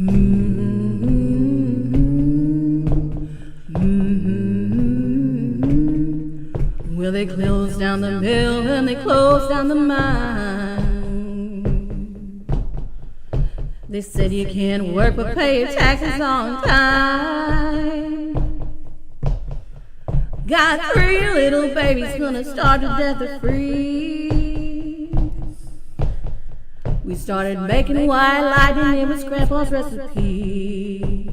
Well, they closed down the mill and they closed down the mine. They said you can't work but pay your taxes on time. Got 3 little babies gonna starve to death or freeze. We started making white lightning, it was Grandpa's recipe.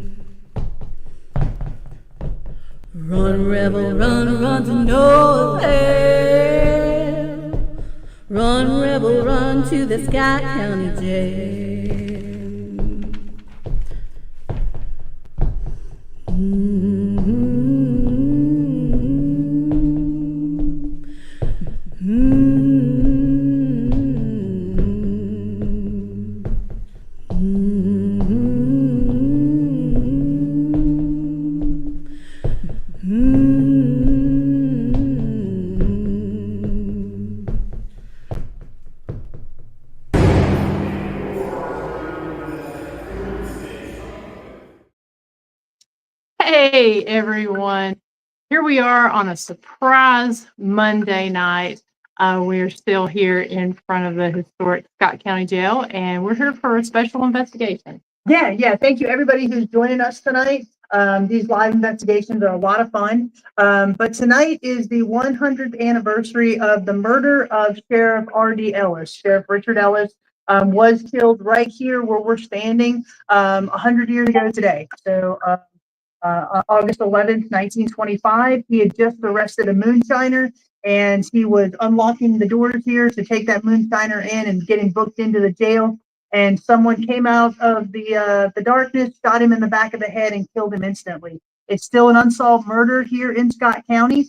Run, rebel, run to no avail. Run, rebel, run to the Scott County jail. Hey everyone, here we are on a surprise Monday night. We're still here in front of the historic Scott County Jail, and we're here for a special investigation. Yeah. Thank you everybody who's joining us tonight. These live investigations are a lot of fun. But tonight is the 100th anniversary of the murder of Sheriff R.D. Ellis. Sheriff Richard Ellis was killed right here where we're standing 100 years ago today. So August 11th, 1925, he had just arrested a moonshiner, and he was unlocking the doors here to take that moonshiner in and get him booked into the jail. And someone came out of the darkness, shot him in the back of the head, and killed him instantly. It's still an unsolved murder here in Scott County.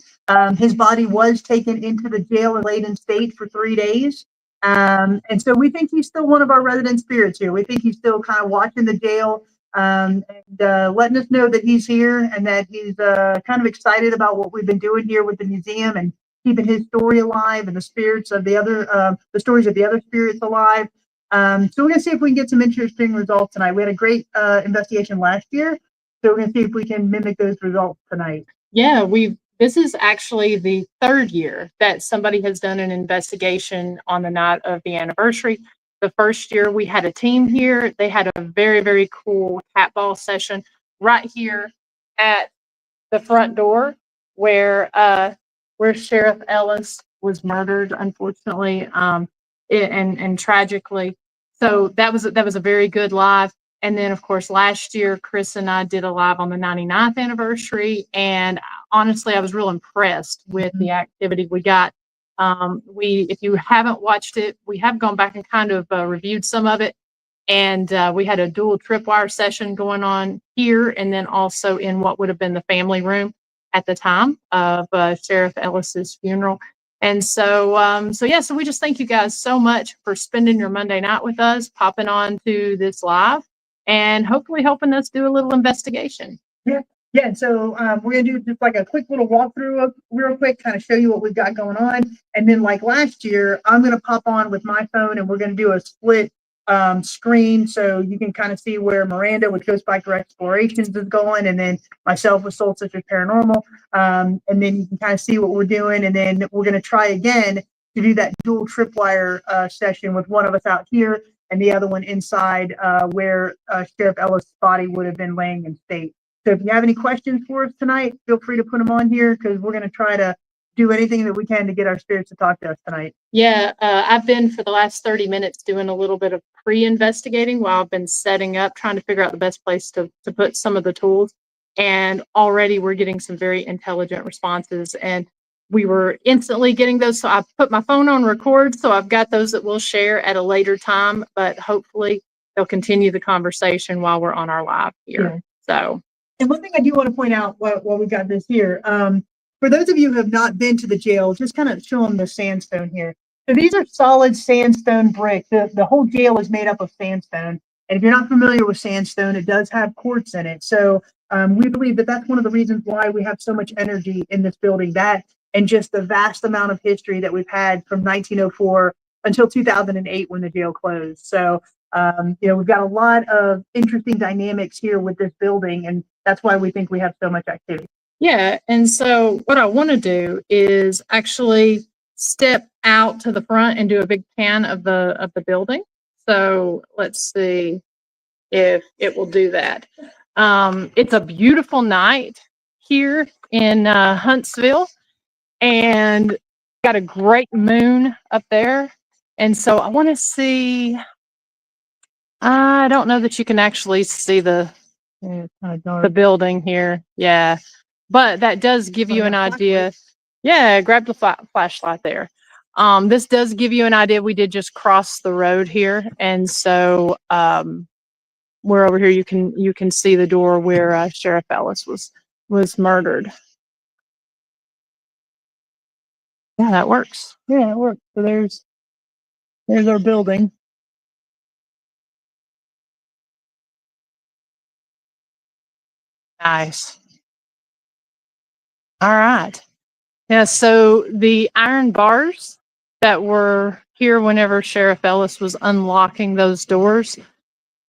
His body was taken into the jail and laid in state for 3 days. And so we think he's still one of our resident spirits here. We think he's still kind of watching the jail, and letting us know that he's here and that he's kind of excited about what we've been doing here with the museum and keeping his story alive and the spirits of the other, the stories of the other spirits alive. So we're gonna see if we can get some interesting results tonight. We had a great investigation last year, so we're gonna see if we can mimic those results tonight. Yeah, this is actually the 3rd year that somebody has done an investigation on the night of the anniversary. The first year we had a team here. They had a very, very cool cat ball session right here at the front door where Sheriff Ellis was murdered, unfortunately, and tragically. So that was a very good live. And then, of course, last year, Chris and I did a live on the 99th anniversary. And honestly, I was real impressed with the activity we got. If you haven't watched it, we have gone back and kind of reviewed some of it. And we had a dual tripwire session going on here, and then also in what would have been the family room at the time of Sheriff Ellis's funeral. And so we just thank you guys so much for spending your Monday night with us, popping on to this live, and hopefully helping us do a little investigation. Yeah, so we're gonna do just like a quick little walkthrough of real quick, kind of show you what we've got going on. And then like last year, I'm gonna pop on with my phone and we're gonna do a split screen, so you can kind of see where Miranda with Ghost Biker Explorations is going, and then myself with Soul Sisters Paranormal. And then you can kind of see what we're doing, and then we're gonna try again to do that dual tripwire session with one of us out here and the other one inside where Sheriff Ellis' body would have been laying in state. So if you have any questions for us tonight, feel free to put them on here, because we're going to try to do anything that we can to get our spirits to talk to us tonight. Yeah, I've been for the last 30 minutes doing a little bit of pre-investigating while I've been setting up, trying to figure out the best place to put some of the tools. And already we're getting some very intelligent responses, and we were instantly getting those. So I put my phone on record, so I've got those that we'll share at a later time, but hopefully they'll continue the conversation while we're on our live here. Yeah. So. And one thing I do want to point out while we've got this here, for those of you who have not been to the jail, just kind of show them the sandstone here. So these are solid sandstone bricks. The whole jail is made up of sandstone. And if you're not familiar with sandstone, it does have quartz in it. So we believe that that's one of the reasons why we have so much energy in this building, that and just the vast amount of history that we've had from 1904 until 2008 when the jail closed. So We've got a lot of interesting dynamics here with this building, and that's why we think we have so much activity. Yeah, and so what I want to do is actually step out to the front and do a big pan of the building. So let's see if it will do that. It's a beautiful night here in Huntsville, and got a great moon up there. And so I want to see. I don't know that you can actually see the building here. Yeah, but that does give you an idea. Yeah, grab the flashlight there. This does give you an idea. We did just cross the road here, and so we're over here. You can see the door where Sheriff Ellis was murdered. Yeah, that works. Yeah, it works. So there's our building. Nice. All right. Yeah, so the iron bars that were here whenever Sheriff Ellis was unlocking those doors,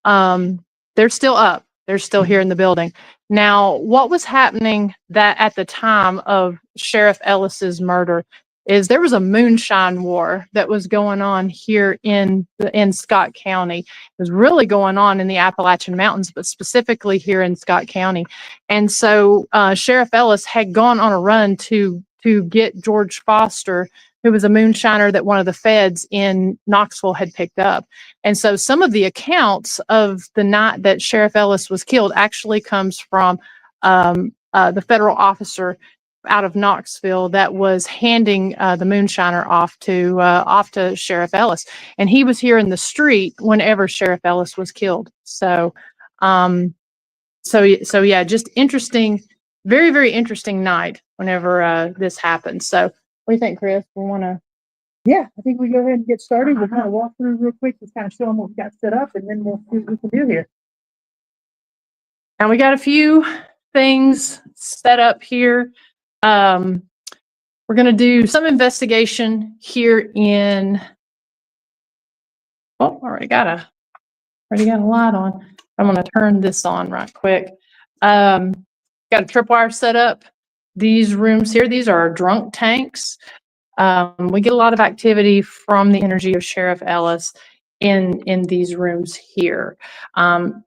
they're still up. They're still here in the building. Now, what was happening that at the time of Sheriff Ellis's murder is there was a moonshine war that was going on here in Scott County. It was really going on in the Appalachian Mountains, but specifically here in Scott County. And so Sheriff Ellis had gone on a run to get George Foster, who was a moonshiner that one of the feds in Knoxville had picked up. And so some of the accounts of the night that Sheriff Ellis was killed actually comes from the federal officer out of Knoxville that was handing the moonshiner off to Sheriff Ellis. And he was here in the street whenever Sheriff Ellis was killed. So, so yeah, just interesting, very, very interesting night whenever this happened. So what do you think, Chris? We want to. Yeah, I think we go ahead and get started. We'll kind of walk through real quick, just kind of show them what we got set up, and then we'll see what we can do here. And we got a few things set up here. We're going to do some investigation here in. Oh, already got a light on. I'm going to turn this on right quick. Got a tripwire set up. These rooms here, these are our drunk tanks. We get a lot of activity from the energy of Sheriff Ellis in these rooms here.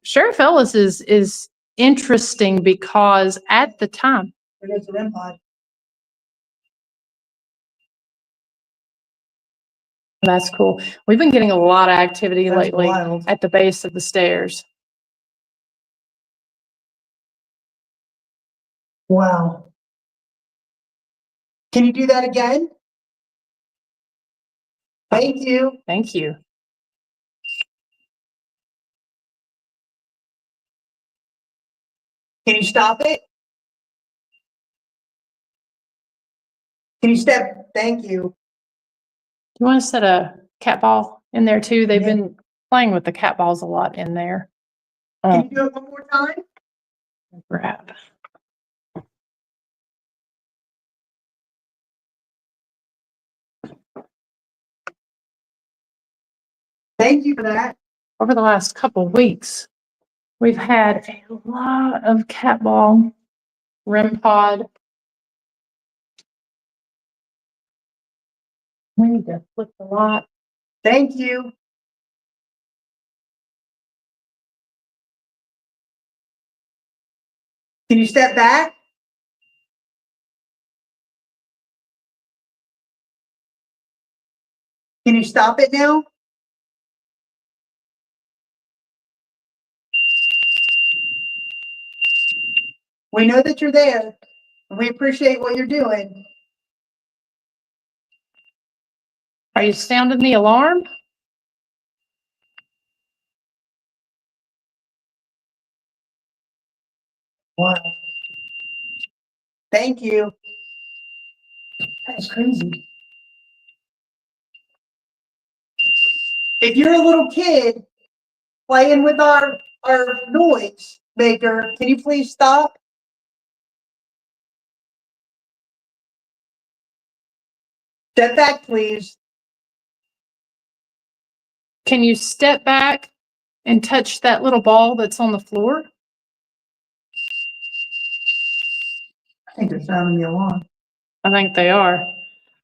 Sheriff Ellis is interesting because at the time. That's cool. We've been getting a lot of activity lately at the base of the stairs. Wow. Can you do that again? Thank you. Thank you. Can you stop it? Can you step? Thank you. Do you want to set a cat ball in there too? They've been playing with the cat balls a lot in there. Can you do it one more time? Grab. Thank you for that. Over the last couple of weeks, we've had a lot of cat ball, REM pod. We need to flip the lot. Thank you. Can you step back? Can you stop it now? We know that you're there. We appreciate what you're doing. Are you sounding the alarm? Wow. Thank you. That's crazy. If you're a little kid playing with our noise maker, can you please stop? Step back, please. Can you step back and touch that little ball that's on the floor? I think they're sounding the alarm. I think they are.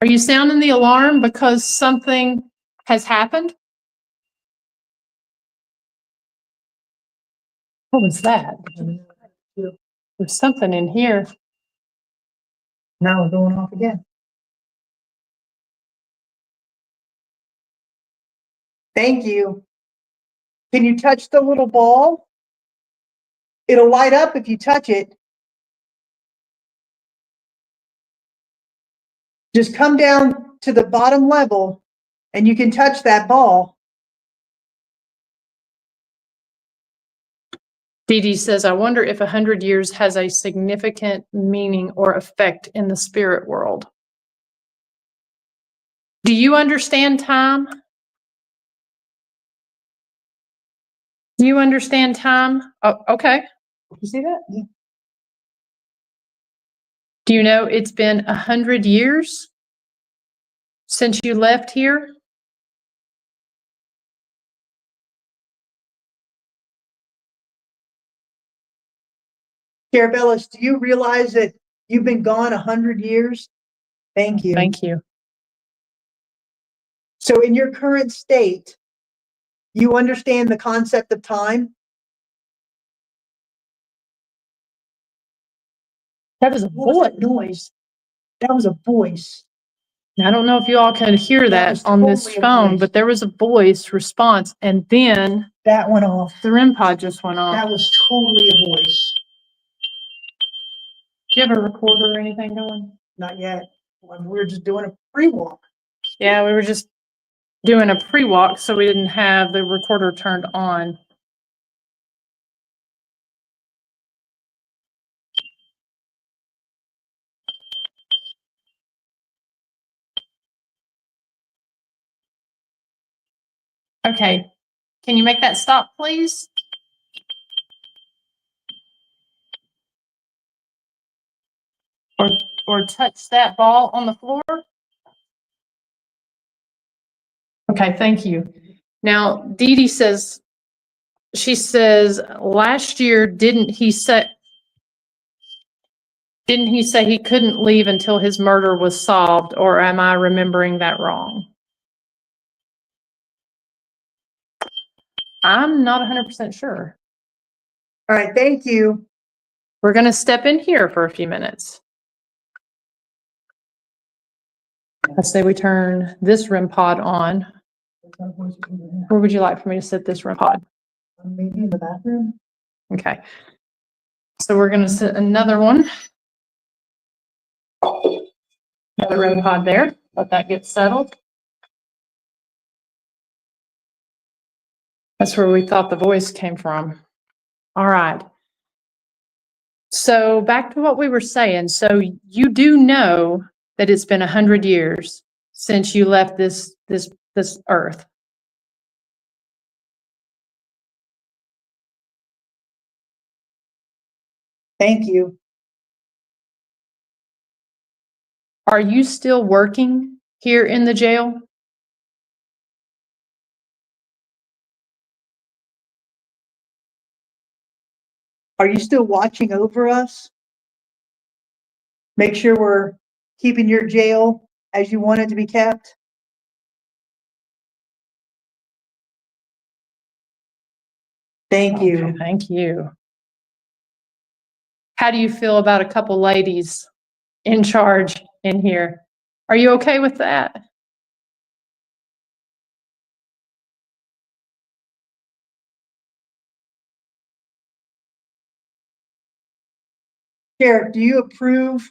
Are you sounding the alarm because something has happened? What was that? There's something in here. Now we're going off again. Thank you. Can you touch the little ball? It'll light up if you touch it. Just come down to the bottom level and you can touch that ball. Dee Dee says, I wonder if 100 years has a significant meaning or effect in the spirit world. Do you understand time? Do you understand time? Oh, okay. You see that? Yeah. Do you know it's been 100 years since you left here? Sheriff Ellis, do you realize that you've been gone 100 years? Thank you. Thank you. So in your current state, you understand the concept of time? That was a What was that noise? That was a voice. I don't know if you all can hear That was that on this totally a phone, voice. but there was a voice response, and then That went off. the REM pod just went off. That was totally a voice. Do you have a recorder or anything going? Not yet. We're just doing a pre-walk. Yeah, we were just doing a pre-walk, so we didn't have the recorder turned on. Okay, can you make that stop, please? Or touch that ball on the floor? Okay, thank you. Now, Dee Dee says, she says, last year, didn't he say he couldn't leave until his murder was solved, or am I remembering that wrong? I'm not 100% sure. All right, thank you. We're going to step in here for a few minutes. Let's say we turn this REM pod on. Where would you like for me to set this REM pod? Maybe in the bathroom. Okay. So we're going to set another one. Another REM pod there. Let that get settled. That's where we thought the voice came from. All right. So back to what we were saying. So you do know that it's been 100 years since you left this earth. Thank you. Are you still working here in the jail? Are you still watching over us? Make sure we're keeping your jail as you want it to be kept. Thank you. Okay, thank you. How do you feel about a couple ladies in charge in here? Are you okay with that? Sheriff, do you approve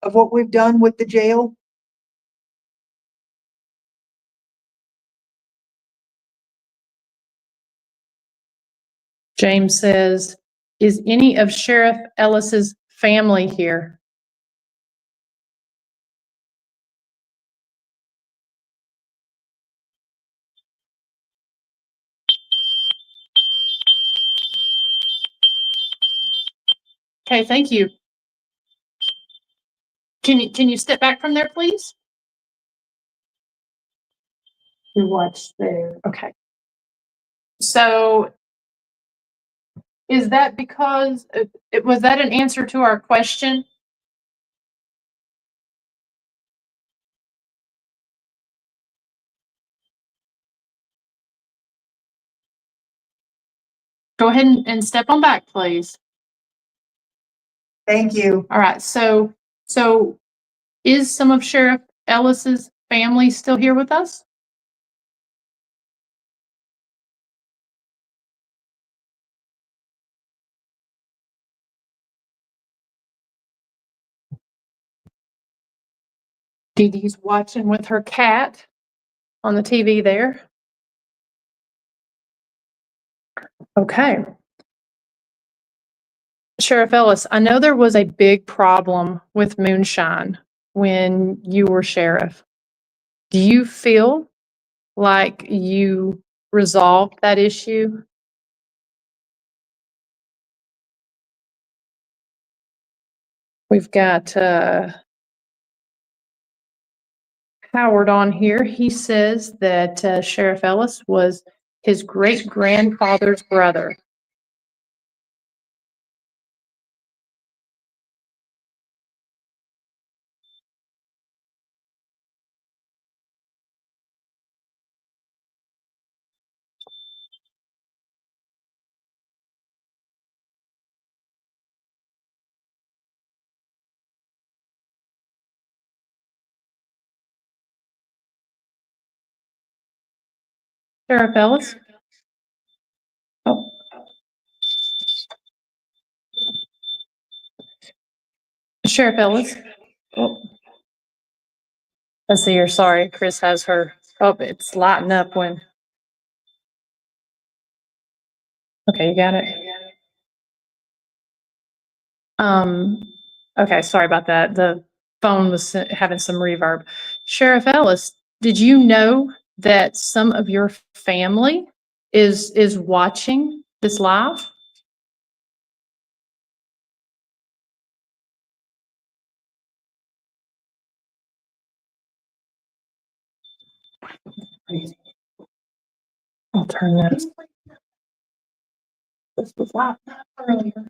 of what we've done with the jail? James says, is any of Sheriff Ellis's family here? Okay, thank you. Can you step back from there, please? You watch there. Okay. So is that because, was that an answer to our question? Go ahead and step on back, please. Thank you. All right, so is some of Sheriff Ellis's family still here with us? Dee Dee's watching with her cat on the TV there. Okay. Sheriff Ellis, I know there was a big problem with moonshine when you were sheriff. Do you feel like you resolved that issue? We've got Howard on here. He says that Sheriff Ellis was his great grandfather's brother. Sheriff Ellis? Oh. Sheriff Ellis? Oh. Let's see here. Sorry, Chris has her. Oh, it's lighting up when. Okay, you got it. Okay, sorry about that. The phone was having some reverb. Sheriff Ellis, did you know that some of your family is watching this live? I'll turn that. This was live earlier.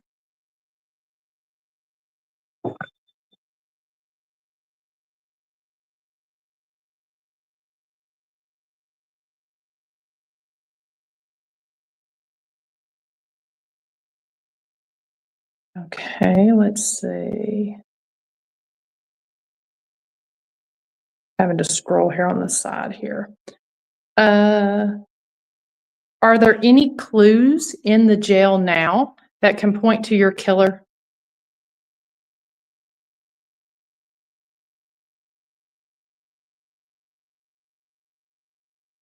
Okay, let's see. Having to scroll here on the side here. Are there any clues in the jail now that can point to your killer?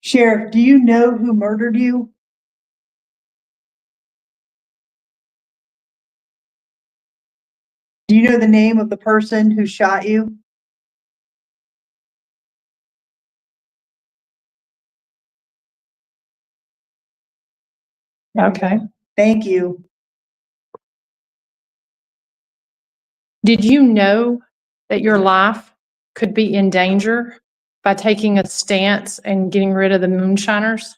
Sheriff, do you know who murdered you? Do you know the name of the person who shot you? Okay. Thank you. Did you know that your life could be in danger by taking a stance and getting rid of the moonshiners?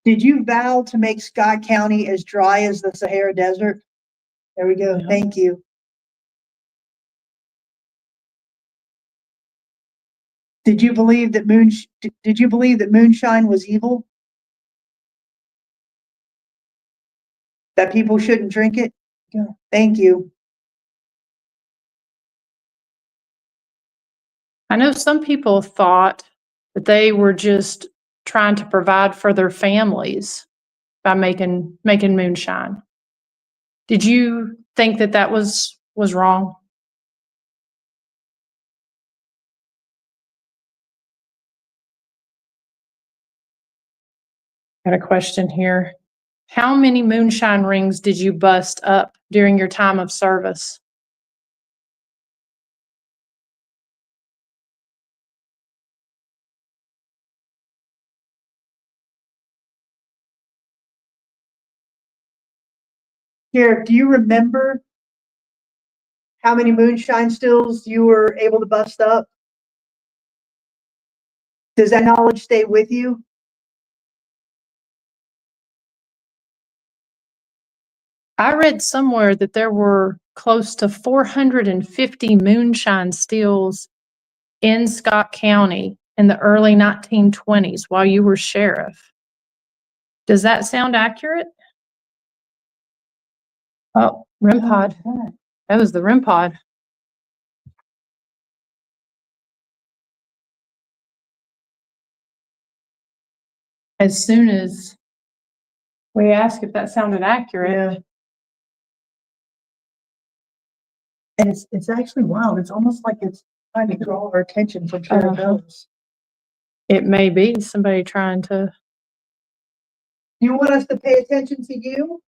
Did you vow to make Scott County as dry as the Sahara Desert? There we go. Yeah. Thank you. Did you believe that moonshine was evil? That people shouldn't drink it? Yeah. Thank you. I know some people thought that they were just trying to provide for their families by making moonshine. Did you think that that was wrong? Got a question here. How many moonshine rings did you bust up during your time of service? Sheriff, do you remember how many moonshine stills you were able to bust up? Does that knowledge stay with you? I read somewhere that there were close to 450 moonshine stills in Scott County in the early 1920s while you were sheriff. Does that sound accurate? Oh, REM pod. That was the REM pod. As soon as we asked if that sounded accurate. Yeah. And it's actually wild. It's almost like it's trying to draw our attention from Sheriff Ellis. It may be somebody trying to. You want us to pay attention to you?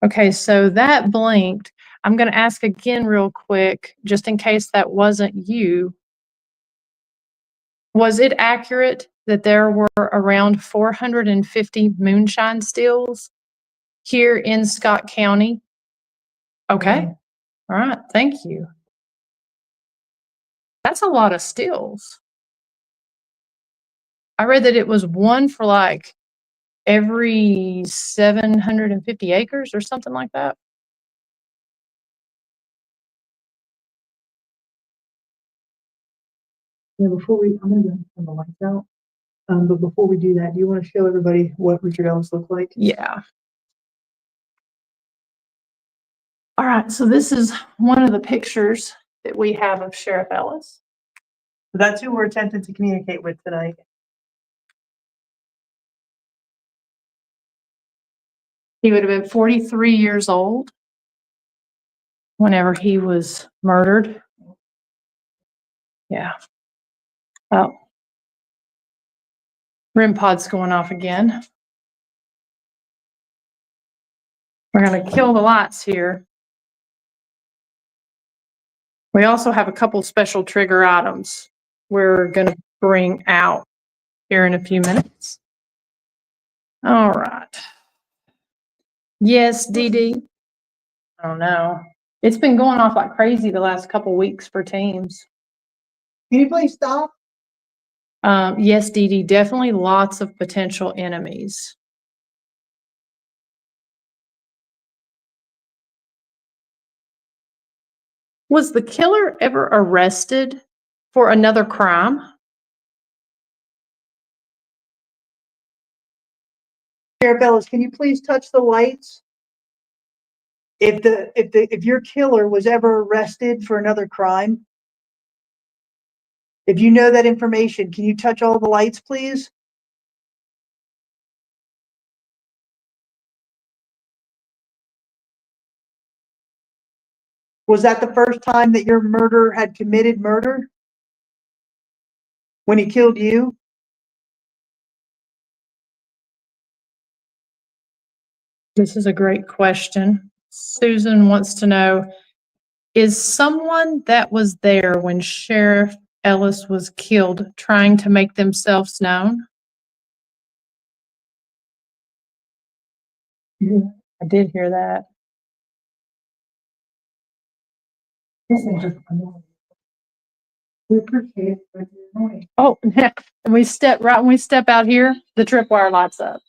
Okay, so that blinked. I'm going to ask again real quick, just in case that wasn't you. Was it accurate that there were around 450 moonshine stills here in Scott County? Okay. All right. Thank you. That's a lot of stills. I read that it was one for like every 750 acres or something like that. Yeah, I'm gonna go turn the lights out. But before we do that, do you want to show everybody what Richard Ellis looked like? Yeah. All right. So this is one of the pictures that we have of Sheriff Ellis. So that's who we're attempting to communicate with tonight. He would have been 43 years old whenever he was murdered. Yeah. Oh. REM pod's going off again. We're going to kill the lights here. We also have a couple special trigger items we're going to bring out here in a few minutes. All right. Yes, Dee Dee. I don't know. It's been going off like crazy the last couple weeks for teams. Can you please stop? Yes, Dee Dee, definitely lots of potential enemies. Was the killer ever arrested for another crime? Sheriff Ellis, can you please touch the lights? If your killer was ever arrested for another crime, if you know that information, can you touch all the lights, please? Was that the first time that your murderer had committed murder? When he killed you? This is a great question. Susan wants to know, is someone that was there when Sheriff Ellis was killed trying to make themselves known? I did hear that. We appreciate it, but you're annoying. Oh, and we step right when we step out here, the tripwire lights up.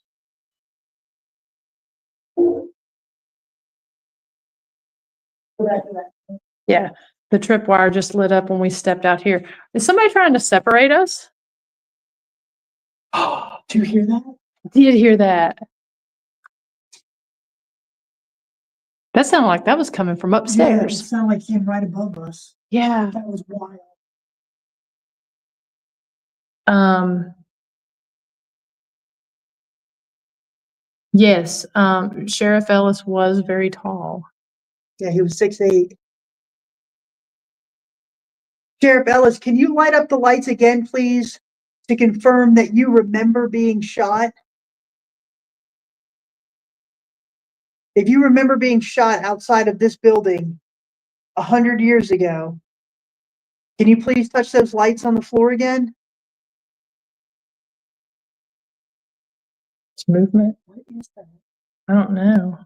Yeah, the tripwire just lit up when we stepped out here. Is somebody trying to separate us? Oh, do you hear that? Did hear that. That sounded like that was coming from Yeah, it upstairs. sounded like him right above us. Yeah. That was wild. Yes, Sheriff Ellis was very tall. Yeah, he was 6'8". Sheriff Ellis, can you light up the lights again, please, to confirm that you remember being shot? If you remember being shot outside of this building 100 years ago, can you please touch those lights on the floor again? It's movement. What is that? I don't know.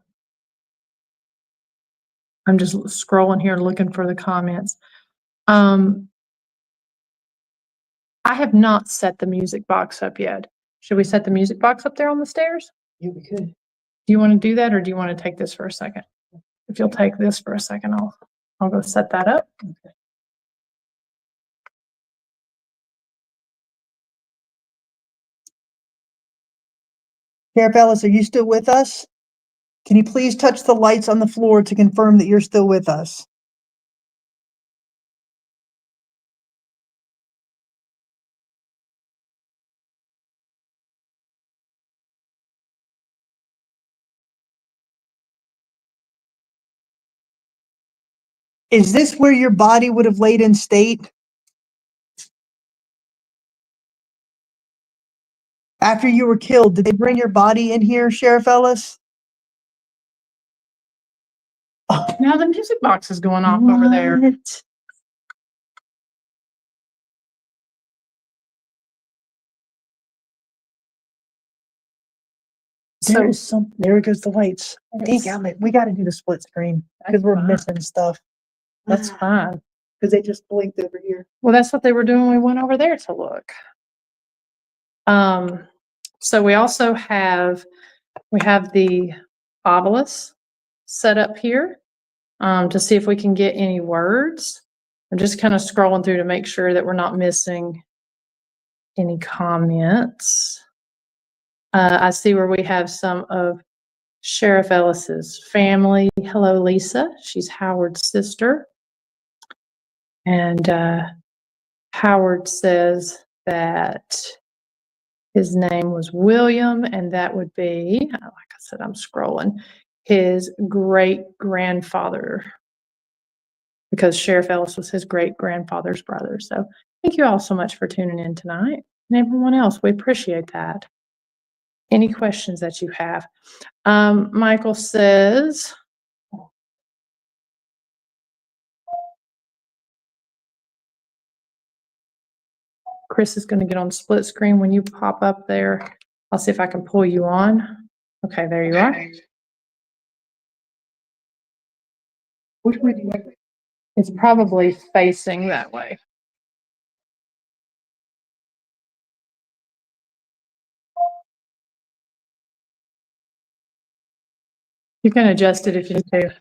I'm just scrolling here looking for the comments. I have not set the music box up yet. Should we set the music box up there on the stairs? Yeah, we could. Do you want to do that, or do you want to take this for a second? If you'll take this for a second, I'll go set that up. Okay. Sheriff Ellis, are you still with us? Can you please touch the lights on the floor to confirm that you're still with us? Is this where your body would have laid in state? After you were killed, did they bring your body in here, Sheriff Ellis? Now the music box is going off over there. What? So There goes the lights. It's- Damn it, we gotta do the split screen because we're fine. missing stuff. That's fine. Because they just blinked over here. Well, that's what they were doing when we went over there to look. So we also have the obelisk set up here to see if we can get any words. I'm just kind of scrolling through to make sure that we're not missing any comments. I see where we have some of Sheriff Ellis's family. Hello, Lisa. She's Howard's sister. And Howard says that his name was William, and that would be, like I said, I'm scrolling, his great-grandfather, because Sheriff Ellis was his great-grandfather's brother. So thank you all so much for tuning in tonight. And everyone else, we appreciate that. Any questions that you have? Michael says, Chris is going to get on split screen when you pop up there. I'll see if I can pull you on. Okay, there you are. Which way do you like it? It's probably facing that way. You can adjust it if you need to.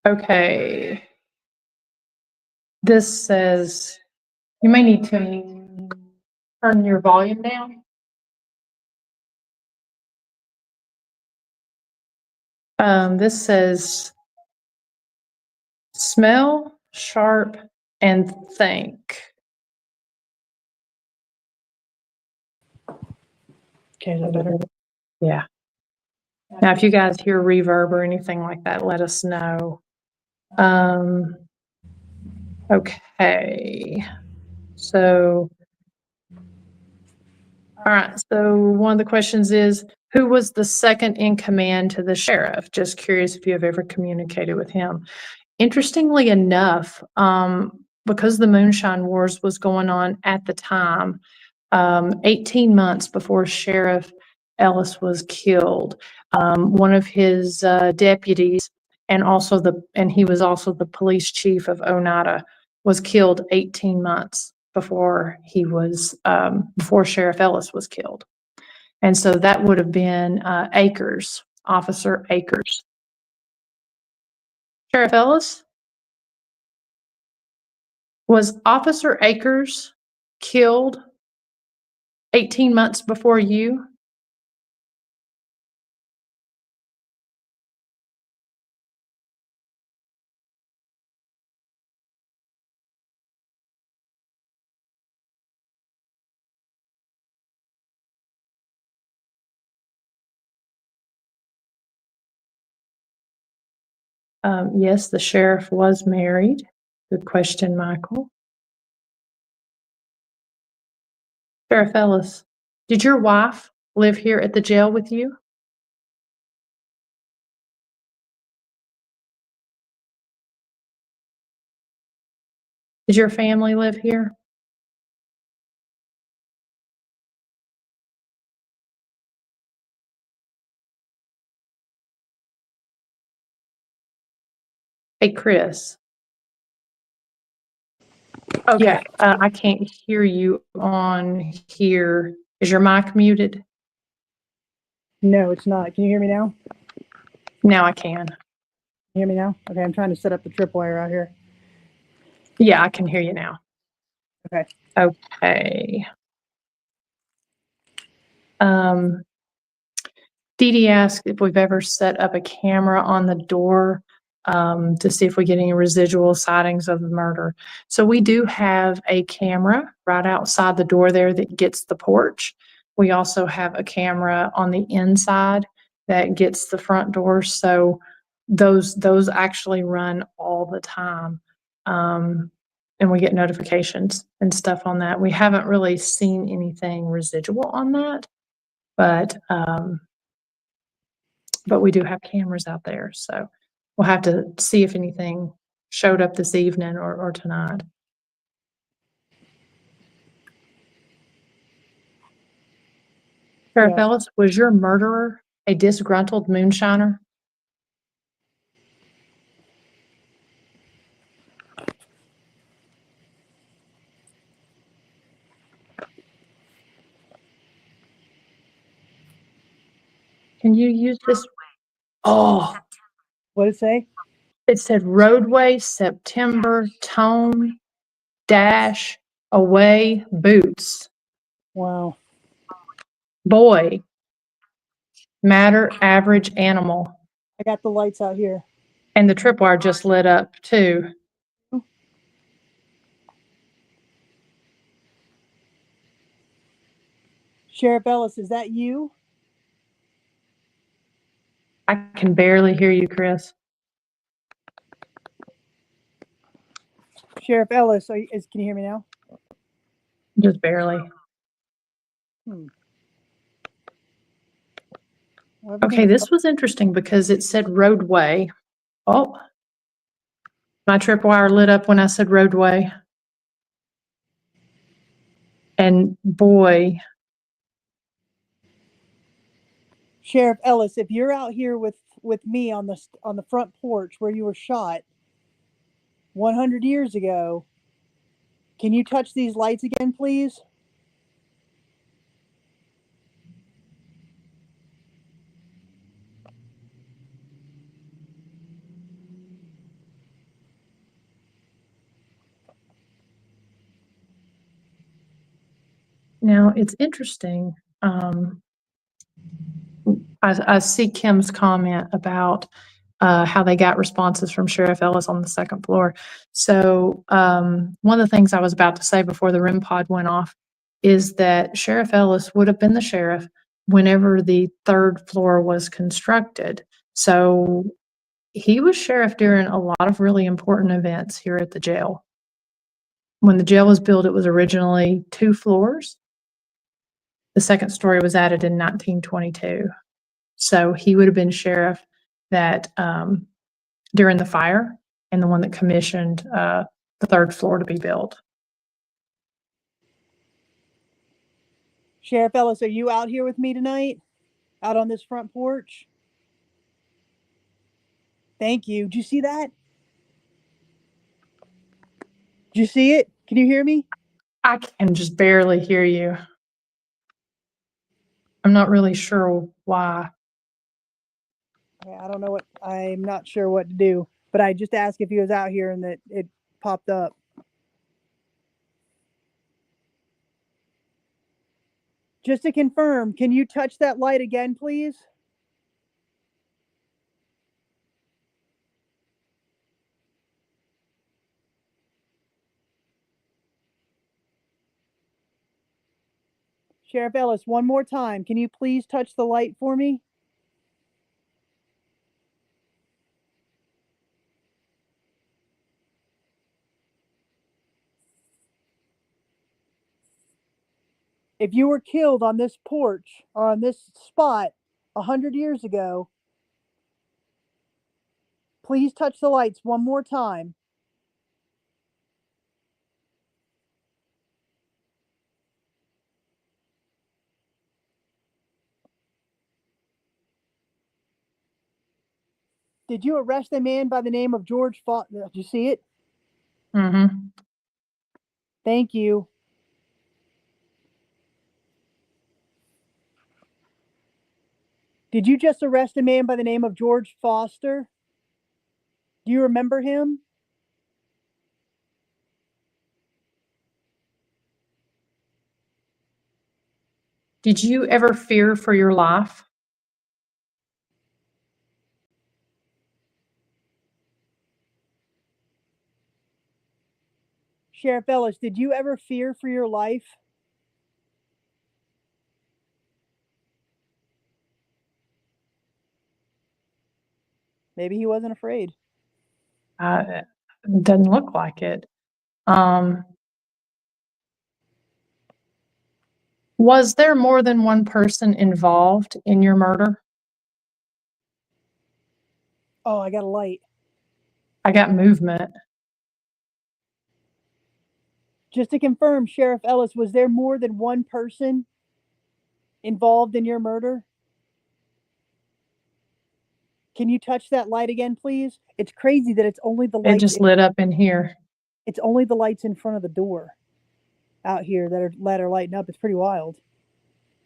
Okay. This says you may need to turn your volume down. This says smell, sharp, and think. Okay, is that better? Yeah. Now, if you guys hear reverb or anything like that, let us know. Okay. So, all right. So one of the questions is, who was the second in command to the sheriff? Just curious if you have ever communicated with him. Interestingly enough, because the Moonshine Wars was going on at the time, 18 months before Sheriff Ellis was killed, one of his deputies, and he was also the police chief of Oneida, was killed 18 months before before Sheriff Ellis was killed. And so that would have been Akers, Officer Akers. Sheriff Ellis? Was Officer Akers killed 18 months before you? Yes, the sheriff was married. Good question, Michael. Sheriff Ellis, did your wife live here at the jail with you? Does your family live here? Hey, Chris. Okay, Yeah. I can't hear you on here. Is your mic muted? No, it's not. Can you hear me now? Now I can. You hear me now? Okay, I'm trying to set up the tripwire out here. Yeah, I can hear you now. Okay. Okay. Dee Dee asked if we've ever set up a camera on the door to see if we get any residual sightings of the murder. So we do have a camera right outside the door there that gets the porch. We also have a camera on the inside that gets the front door. So those actually run all the time. And we get notifications and stuff on that. We haven't really seen anything residual on that, but we do have cameras out there, so we'll have to see if anything showed up this evening or tonight. Sheriff Yeah. Ellis, was your murderer a disgruntled moonshiner? Can you use this? Oh, What did it say? it said roadway, September, tone, dash, away, boots. Wow. Boy, matter, average, animal. I got the lights out here. And the tripwire just lit up too. Sheriff Ellis, is that you? I can barely hear you, Chris. Sheriff Ellis, can you hear me now? Just barely. Well, Okay, this was interesting because it said roadway. Oh, my tripwire lit up when I said roadway. And boy, Sheriff Ellis, if you're out here with me on the front porch where you were shot 100 years ago, can you touch these lights again, please? now it's interesting. I see Kim's comment about how they got responses from Sheriff Ellis on the second floor. So one of the things I was about to say before the REM pod went off is that Sheriff Ellis would have been the sheriff whenever the third floor was constructed. So he was sheriff during a lot of really important events here at the jail. When the jail was built, it was originally 2 floors. The second story was added in 1922. So he would have been sheriff that during the fire and the one that commissioned the third floor to be built. Sheriff Ellis, are you out here with me tonight? Out on this front porch? Thank you. Did you see that? Did you see it? Can you hear me? I can just barely hear you. I'm not really sure why. I don't know I'm not sure what to do, but I just asked if he was out here and that it popped up. Just to confirm, can you touch that light again, please? Sheriff Ellis, one more time. Can you please touch the light for me? If you were killed on this porch or on this spot 100 years ago, please touch the lights one more time. did you arrest a man by the name of George Did you see it? Mm-hmm. Thank you. Did you just arrest a man by the name of George Foster? Do you remember him? Did you ever fear for your life? Sheriff Ellis, did you ever fear for your life? Maybe he wasn't afraid. Doesn't look like it. Was there more than one person involved in your murder? Oh, I got a light. I got movement. Just to confirm, Sheriff Ellis, was there more than one person involved in your murder? Can you touch that light again, please? It's crazy that it's only the It lights. just lit up in here. It's only the lights in front of the door out here that are lighting up. It's pretty wild.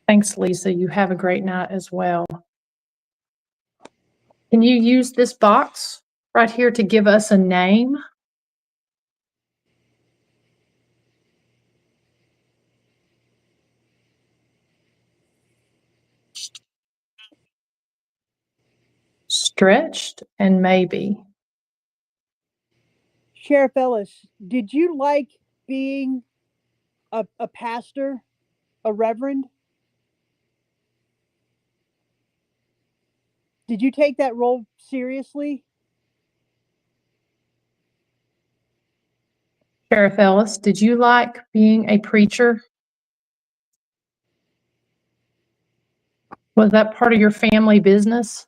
Thanks, Lisa. You have a great night as well. Can you use this box right here to give us a name? Stretched and maybe. Sheriff Ellis, did you like being a pastor, a reverend? Did you take that role seriously? Sheriff Ellis, did you like being a preacher? Was that part of your family business?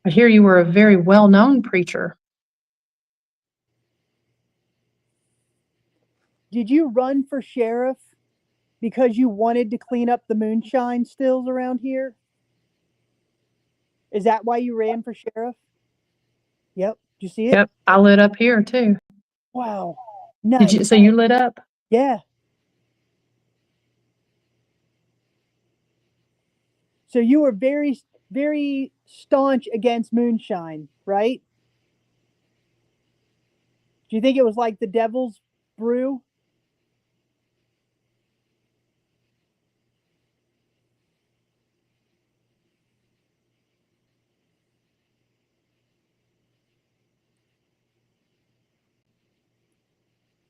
I hear you were a very well-known preacher. Did you run for sheriff because you wanted to clean up the moonshine stills around here? Is that why you ran for sheriff? Yep. Did you see it? Yep, I lit up here too. Wow. Did Nice. you? So you lit up? Yeah. So you were very, very staunch against moonshine, right? Do you think it was like the devil's brew?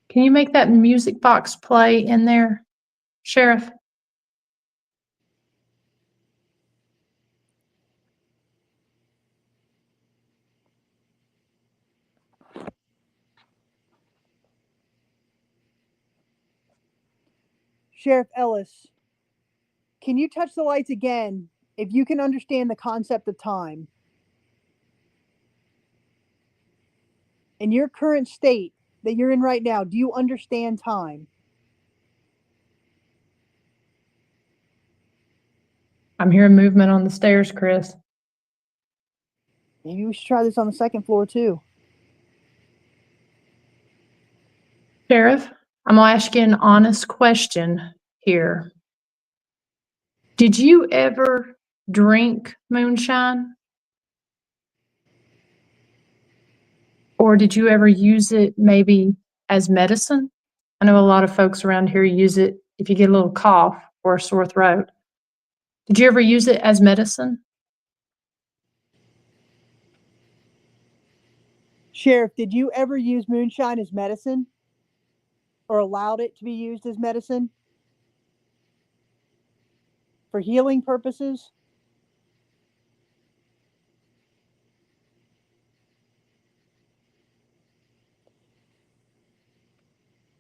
Can you make that music box play in there, Sheriff? Sheriff Ellis, can you touch the lights again if you can understand the concept of time? In your current state that you're in right now, do you understand time? I'm hearing movement on the stairs, Chris. Maybe we should try this on the second floor too. Sheriff, I'm gonna ask you an honest question here. Did you ever drink moonshine? Or did you ever use it maybe as medicine? I know a lot of folks around here use it if you get a little cough or a sore throat. Did you ever use it as medicine? Sheriff, did you ever use moonshine as medicine or allowed it to be used as medicine for healing purposes?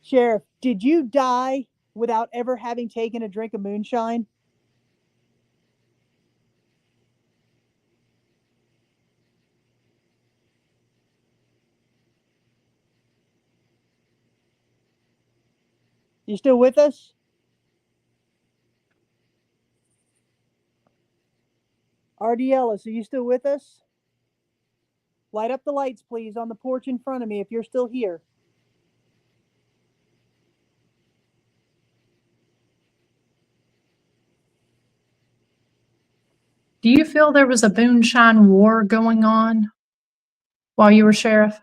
Sheriff, did you die without ever having taken a drink of moonshine? You still with us? R.D. Ellis, are you still with us? Light up the lights, please, on the porch in front of me if you're still here. Do you feel there was a moonshine war going on while you were sheriff?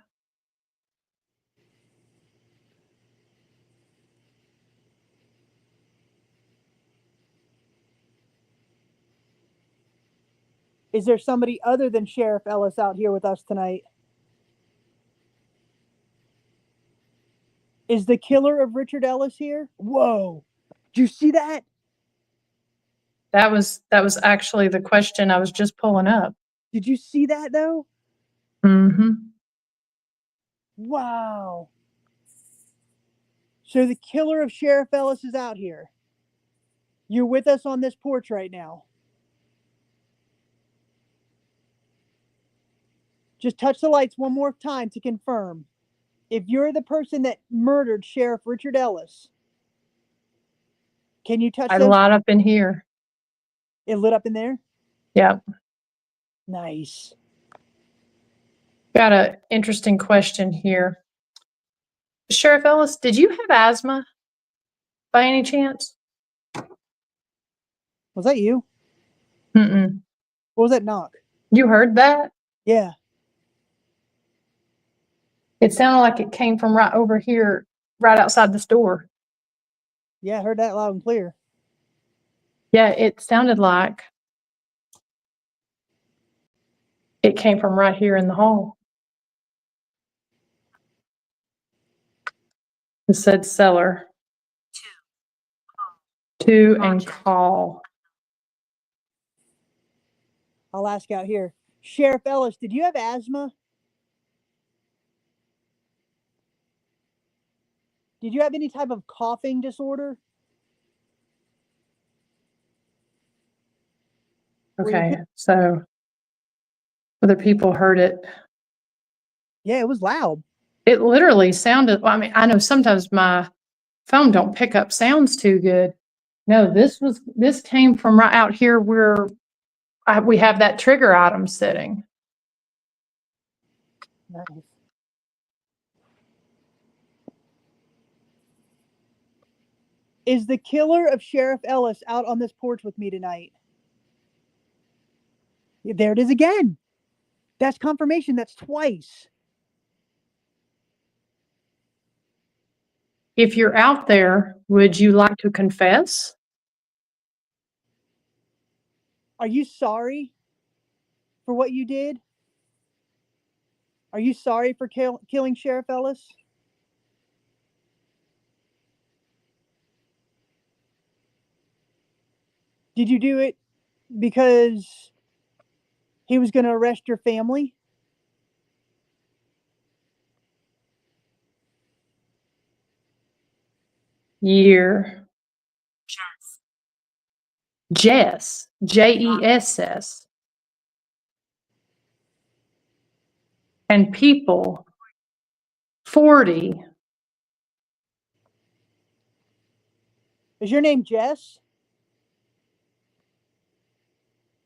Is there somebody other than Sheriff Ellis out here with us tonight? Is the killer of Richard Ellis here? Whoa. Did you see that? That was actually the question I was just pulling up. Did you see that though? Mm-hmm. Wow. So the killer of Sheriff Ellis is out here. You're with us on this porch right now. Just touch the lights one more time to confirm. If you're the person that murdered Sheriff Richard Ellis, can you touch I those? light up in here. It lit up in there? Yeah. Nice. Got an interesting question here. Sheriff Ellis, did you have asthma by any chance? Was that you? Mm-mm. What was that knock? You heard that? Yeah. It sounded like it came from right over here, right outside this door. Yeah, I heard that loud and clear. Yeah, it sounded like it came from right here in the hall. It said cellar. To and call. I'll ask out here. Sheriff Ellis, did you have asthma? Did you have any type of coughing disorder? Okay, so other people heard it. Yeah, it was loud. It literally sounded, well, I mean, I know sometimes my phone don't pick up sounds too good. No, this came from right out here where we have that trigger item sitting. Nice. Is the killer of Sheriff Ellis out on this porch with me tonight? There it is again. That's confirmation. That's twice. If you're out there, would you like to confess? Are you sorry for what you did? Are you sorry for killing Sheriff Ellis? Did you do it because he was going to arrest your family? Year. Jess. Jess. And people. 40. Is your name Jess?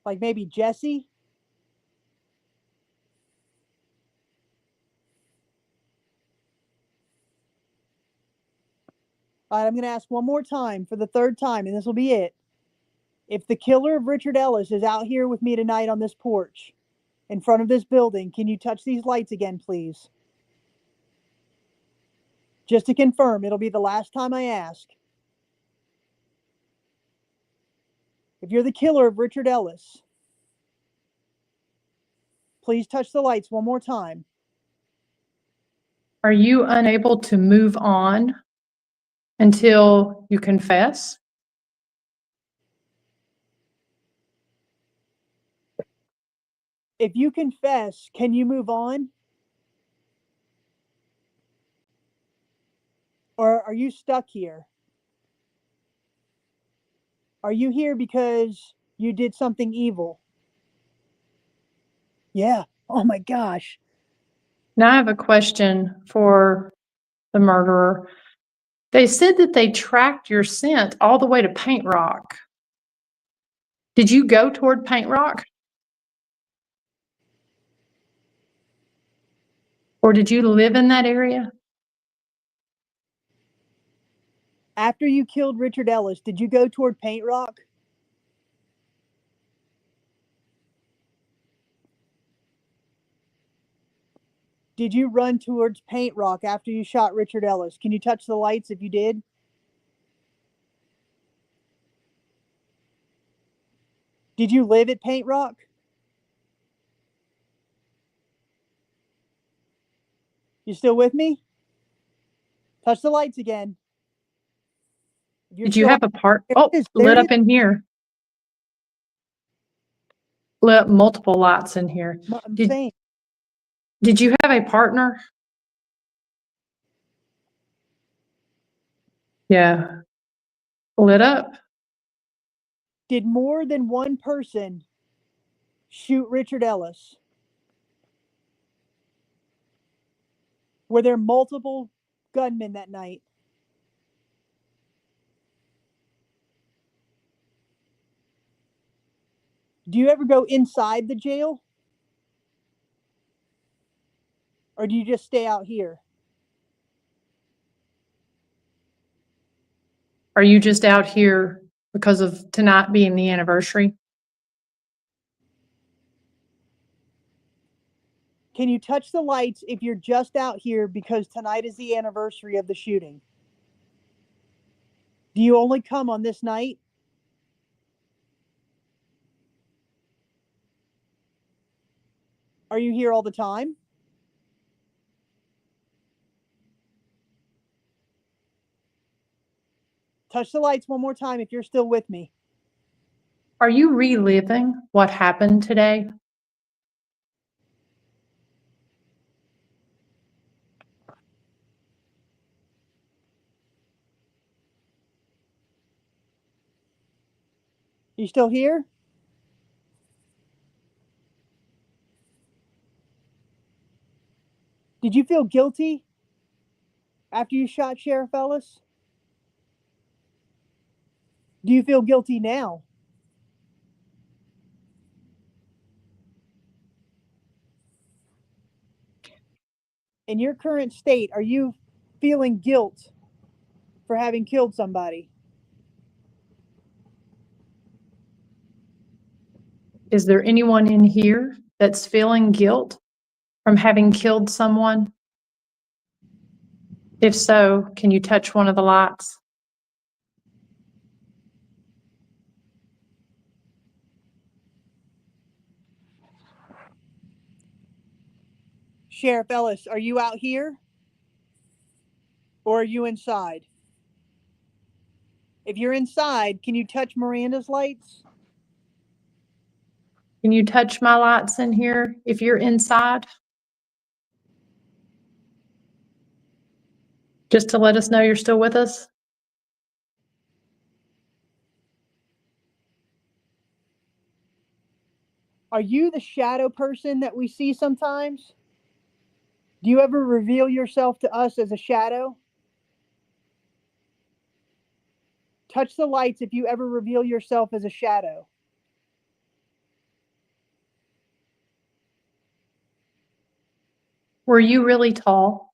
Like maybe Jesse? All right, I'm going to ask one more time for the third time, and this will be it. If the killer of Richard Ellis is out here with me tonight on this porch, in front of this building, can you touch these lights again, please? Just to confirm, it'll be the last time I ask. If you're the killer of Richard Ellis, please touch the lights one more time. Are you unable to move on until you confess? If you confess, can you move on? Or are you stuck here? Are you here because you did something evil? Yeah. Oh my gosh. Now I have a question for the murderer. They said that they tracked your scent all the way to Paint Rock. Did you go toward Paint Rock? Or did you live in that area? After you killed Richard Ellis, did you go toward Paint Rock? Did you run towards Paint Rock after you shot Richard Ellis? Can you touch the lights if you did? Did you live at Paint Rock? You still with me? Touch the lights again. Did you have a part? Oh, lit up in here. Lit up multiple lights in here. I'm saying. Did you have a partner? Yeah. Lit up. Did more than one person shoot Richard Ellis? Were there multiple gunmen that night? Do you ever go inside the jail? Or do you just stay out here? Are you just out here because of tonight being the anniversary? Can you touch the lights if you're just out here because tonight is the anniversary of the shooting? Do you only come on this night? Are you here all the time? Touch the lights one more time if you're still with me. Are you reliving what happened today? You still here? Did you feel guilty after you shot Sheriff Ellis? Do you feel guilty now? In your current state, are you feeling guilt for having killed somebody? Is there anyone in here that's feeling guilt from having killed someone? If so, can you touch one of the lights? Sheriff Ellis, are you out here? Or are you inside? If you're inside, can you touch Miranda's lights? Can you touch my lights in here if you're inside? Just to let us know you're still with us? Are you the shadow person that we see sometimes? Do you ever reveal yourself to us as a shadow? Touch the lights if you ever reveal yourself as a shadow. Were you really tall?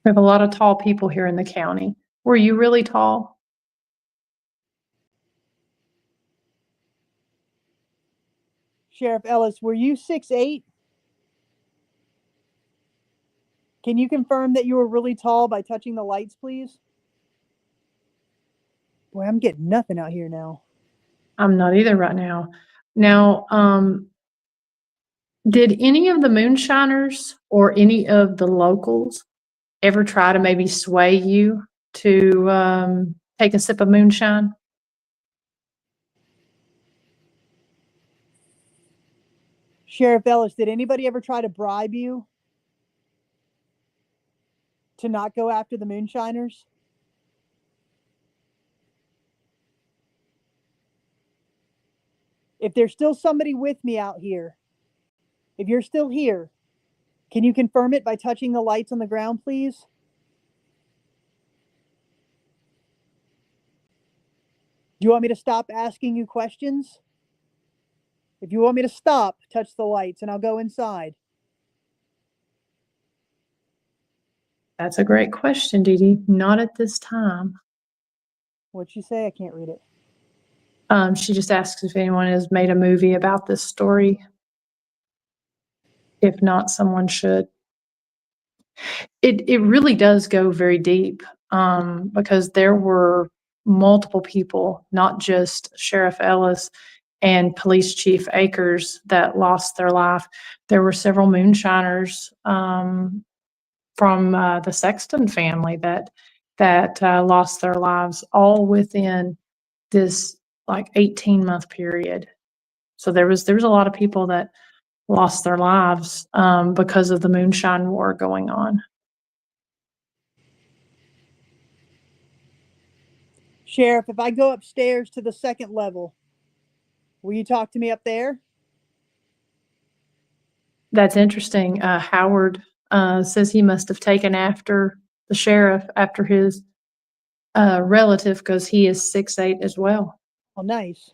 We have a lot of tall people here in the county. Were you really tall? Sheriff Ellis, were you 6'8"? Can you confirm that you were really tall by touching the lights, please? Boy, I'm getting nothing out here now. I'm not either right now. Now, did any of the moonshiners or any of the locals ever try to maybe sway you to take a sip of moonshine? Sheriff Ellis, did anybody ever try to bribe you to not go after the moonshiners? If there's still somebody with me out here, If you're still here, can you confirm it by touching the lights on the ground, please? Do you want me to stop asking you questions? If you want me to stop, touch the lights and I'll go inside. That's a great question, Dee Dee. Not at this time. What'd she say? I can't read it. She just asks if anyone has made a movie about this story. If not, someone should. It really does go very deep, because there were multiple people, not just Sheriff Ellis and Police Chief Akers, that lost their life. There were several moonshiners from the Sexton family that lost their lives, all within this like 18-month period. So there was a lot of people that lost their lives because of the moonshine war going on. Sheriff, if I go upstairs to the second level, will you talk to me up there? That's interesting. Howard says he must have taken after the sheriff, after his relative, because he is 6'8" as well. Oh, nice.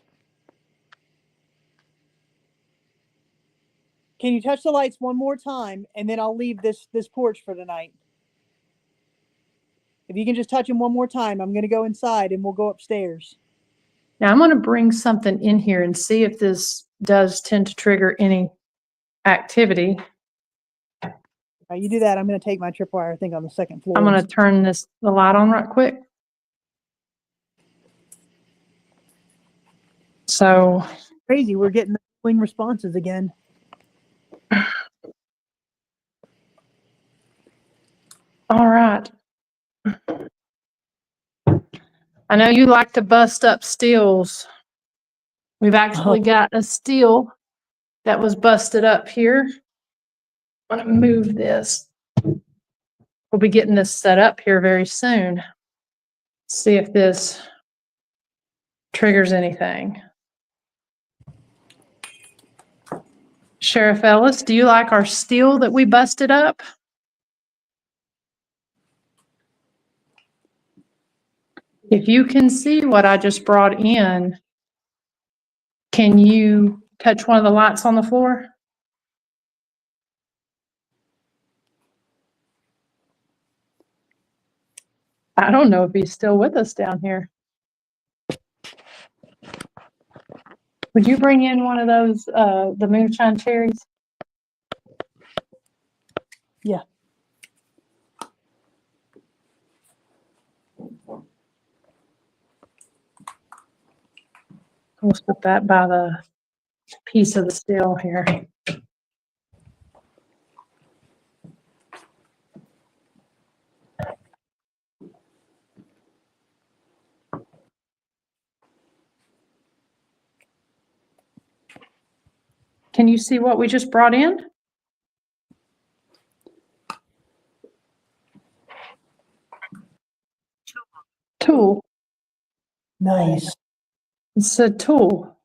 Can you touch the lights one more time, and then I'll leave this porch for tonight? If you can just touch them one more time, I'm going to go inside and we'll go upstairs. Now I'm going to bring something in here and see if this does tend to trigger any activity. You do that. I'm going to take my tripwire, I think, on the second floor. I'm going to turn the light on right quick. So Crazy. We're getting the wing responses again. all right. I know you like to bust up steels. We've actually got a steel that was busted up here. I'm going to move this. We'll be getting this set up here very soon. See if this triggers anything. Sheriff Ellis, do you like our steel that we busted up? If you can see what I just brought in, can you touch one of the lights on the floor? I don't know if he's still with us down here. Would you bring in one of those, the moonshine cherries? Yeah. We'll put that by the piece of the steel here. Can you see what we just brought in? Tool. Nice. It's a tool.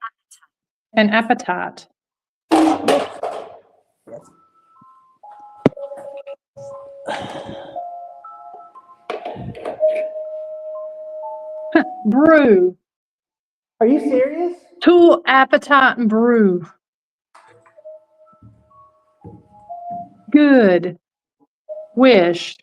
An appetite. Brew. Are you serious? Tool, appetite, and brew. Good. Wish.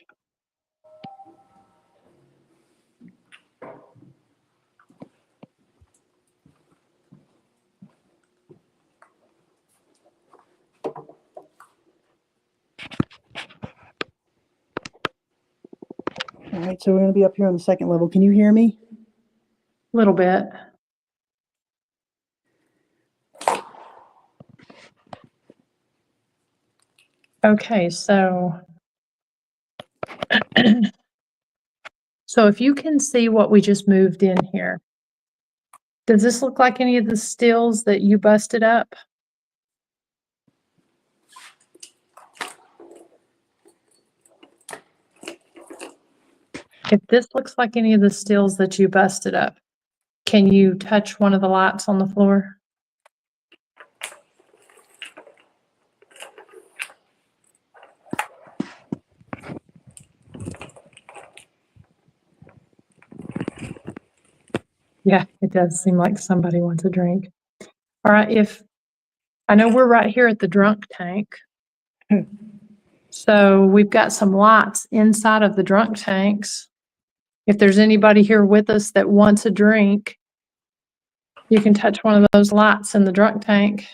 All right, so we're going to be up here on the second level. Can you hear me? A little bit. Okay, so if you can see what we just moved in here, does this look like any of the stills that you busted up? If this looks like any of the stills that you busted up, can you touch one of the lights on the floor? Yeah, it does seem like somebody wants a drink. All right, I know we're right here at the drunk tank. So we've got some lights inside of the drunk tanks. If there's anybody here with us that wants a drink, you can touch one of those lights in the drunk tank.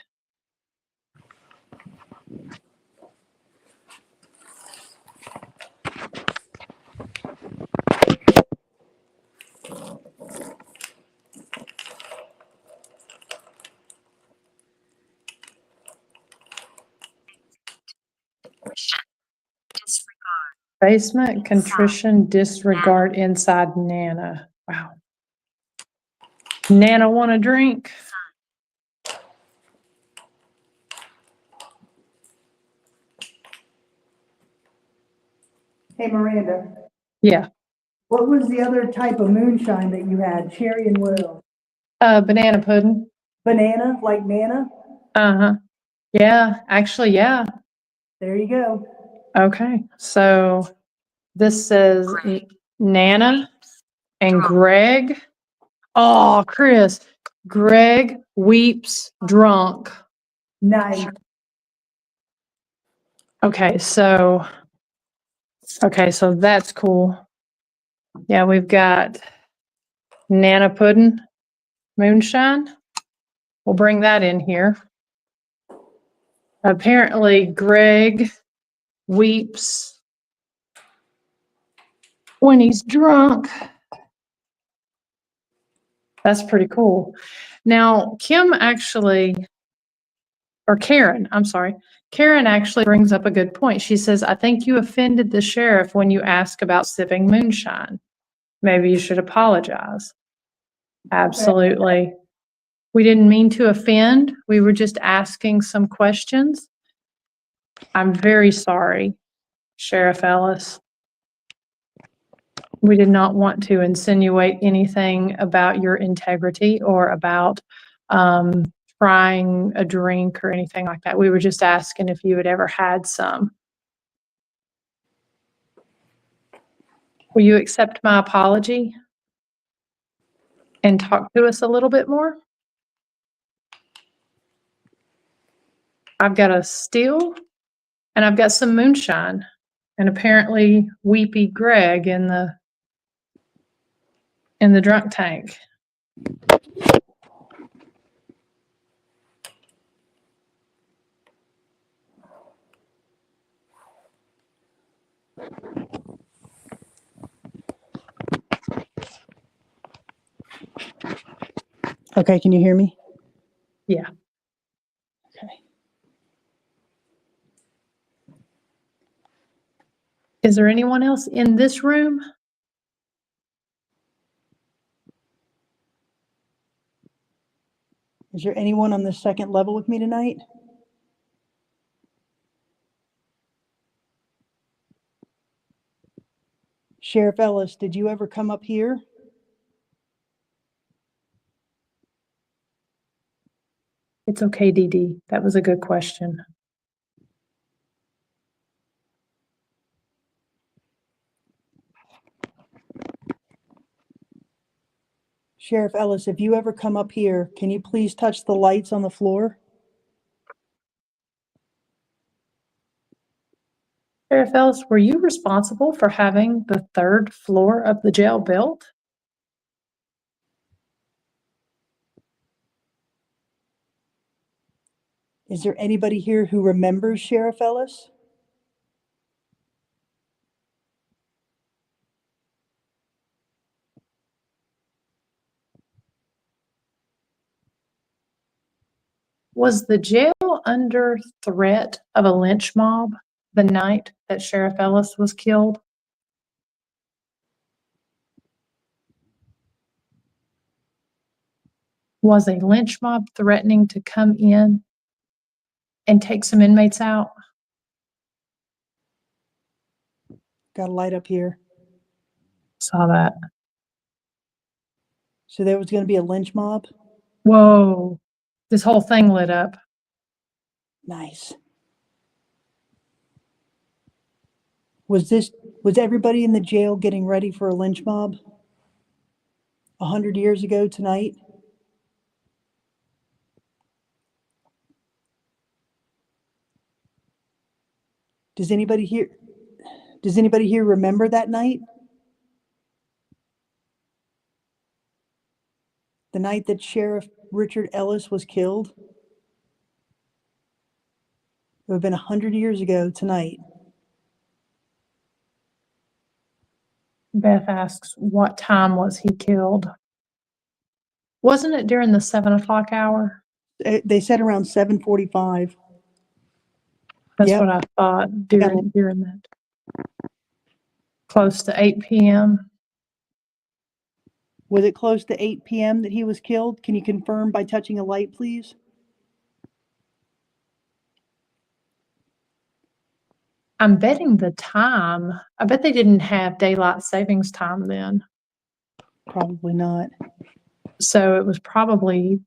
Basement, contrition, disregard, inside, Nana. Wow. Nana want a drink? Hey, Miranda, Yeah. what was the other type of moonshine that you had? Cherry and what else? Banana pudding. Banana, like Nana? Uh-huh. Yeah, actually, yeah. There you go. Okay, so this says Nana and Greg. Oh, Chris, Greg weeps drunk. Nice. Okay, so that's cool. Yeah, we've got Nana pudding, moonshine. We'll bring that in here. Apparently, Greg weeps when he's drunk. That's pretty cool. Now, Karen actually brings up a good point. She says, I think you offended the sheriff when you asked about sipping moonshine. Maybe you should apologize. Absolutely. We didn't mean to offend. We were just asking some questions. I'm very sorry, Sheriff Ellis. We did not want to insinuate anything about your integrity or about trying a drink or anything like that. We were just asking if you had ever had some. Will you accept my apology and talk to us a little bit more? I've got a still and I've got some moonshine and apparently Weepy Greg in the drunk tank. Okay, can you hear me? Yeah. Okay. Is there anyone else in this room? Is there anyone on the second level with me tonight? Sheriff Ellis, did you ever come up here? It's okay, Dee Dee. That was a good question. Sheriff Ellis, if you ever come up here, can you please touch the lights on the floor? Sheriff Ellis, were you responsible for having the third floor of the jail built? Is there anybody here who remembers Sheriff Ellis? Was the jail under threat of a lynch mob the night that Sheriff Ellis was killed? Was a lynch mob threatening to come in and take some inmates out? Got a light up here. Saw that. So there was going to be a lynch mob? Whoa, this whole thing lit up. Nice. Was everybody in the jail getting ready for a lynch mob 100 years ago tonight? Does anybody here remember that night? The night that Sheriff Richard Ellis was killed? It would have been 100 years ago tonight. Beth asks, what time was he killed? Wasn't it during the 7 o'clock hour? They said around 7:45. That's Yep. what I thought got during that. Close to 8 p.m. Was it close to 8 p.m. that he was killed? Can you confirm by touching a light, please? I'm betting the time. I bet they didn't have daylight savings time then. Probably not. So it was probably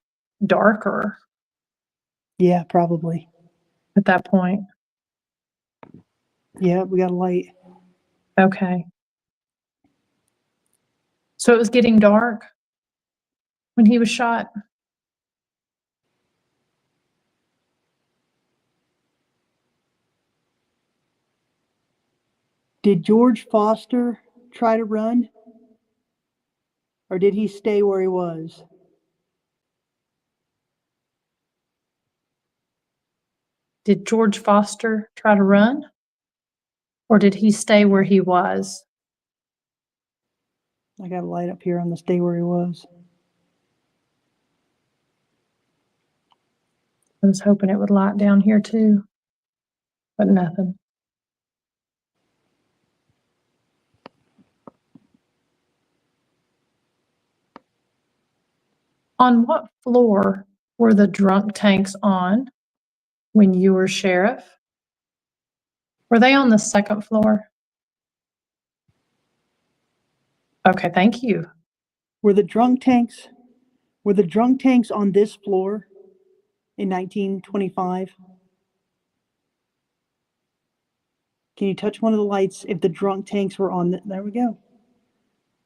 darker Yeah, probably. at that point. Yeah, we got a light. Okay. So it was getting dark when he was shot? Did George Foster try to run? Or did he stay where he was? Did George Foster try to run? Or did he stay where he was? I got a light up here on the stay where he was. I was hoping it would light down here too, but nothing. On what floor were the drunk tanks on when you were sheriff? Were they on the second floor? Okay, thank you. Were the drunk tanks on this floor in 1925? Can you touch one of the lights if the drunk tanks were on there we go.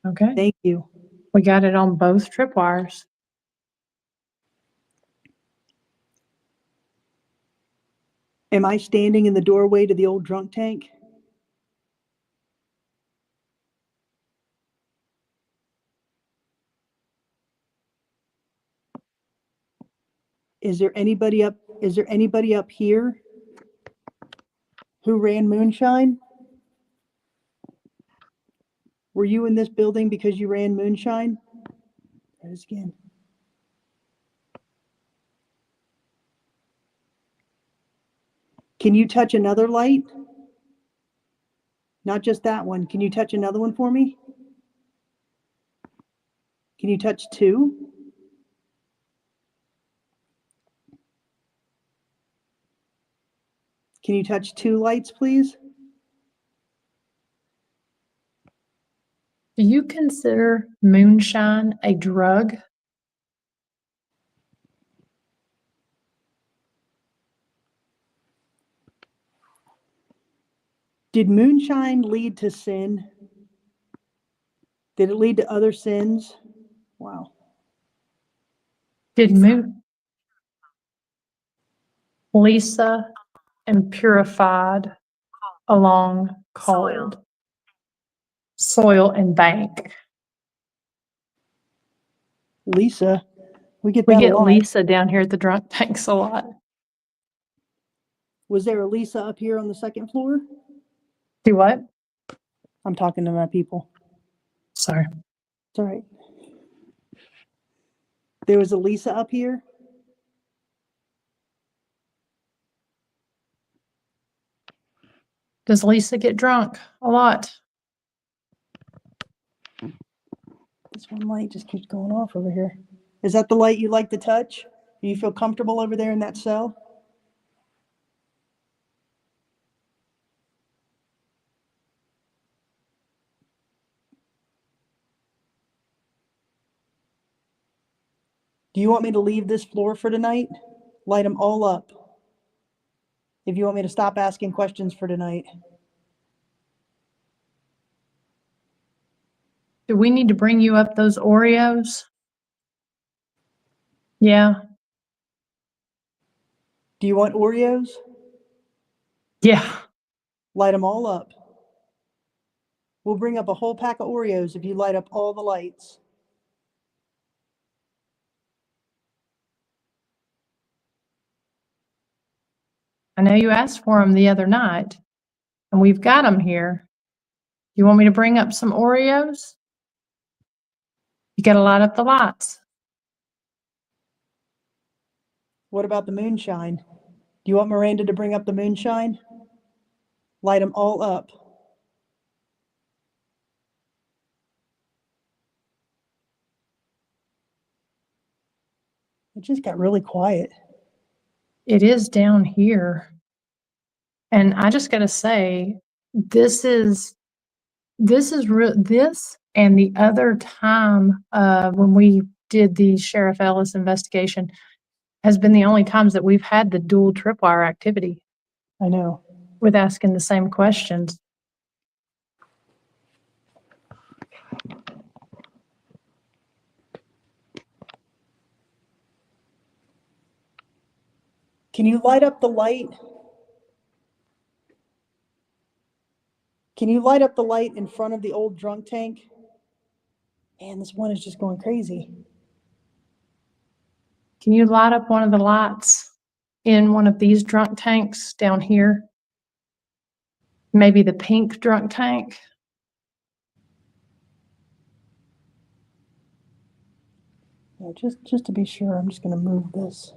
Okay, Thank you. we got it on both tripwires. Am I standing in the doorway to the old drunk tank? Is there anybody up here who ran moonshine? Were you in this building because you ran moonshine? Try this again. Can you touch another light? Not just that one. Can you touch another one for me? Can you touch two? Can you touch two lights, please? Do you consider moonshine a drug? Did moonshine lead to sin? Did it lead to other sins? Wow. Did Lisa and purified along cold soil and bank? Lisa, we get We that a get lot. Lisa down here at the drunk tanks a lot. Was there a Lisa up here on the second floor? Do what? I'm talking to my people. Sorry. It's all right. There was a Lisa up here? Does Lisa get drunk a lot? This one light just keeps going off over here. Is that the light you like to touch? Do you feel comfortable over there in that cell? Do you want me to leave this floor for tonight? Light them all up. If you want me to stop asking questions for tonight. do we need to bring you up those Oreos? Yeah. Do you want Oreos? Yeah. Light them all up. We'll bring up a whole pack of Oreos if you light up all the lights. I know you asked for them the other night, and we've got them here. You want me to bring up some Oreos? You got to light up the lights. What about the moonshine? Do you want Miranda to bring up the moonshine? Light them all up. It just got really quiet. It is down here. And I just got to say, this and the other time when we did the Sheriff Ellis investigation has been the only times that we've had the dual tripwire activity I know. with asking the same questions. Can you light up the light? Can you light up the light in front of the old drunk tank? Man, this one is just going crazy. Can you light up one of the lights in one of these drunk tanks down here? Maybe the pink drunk tank? Yeah, just to be sure, I'm just going to move this.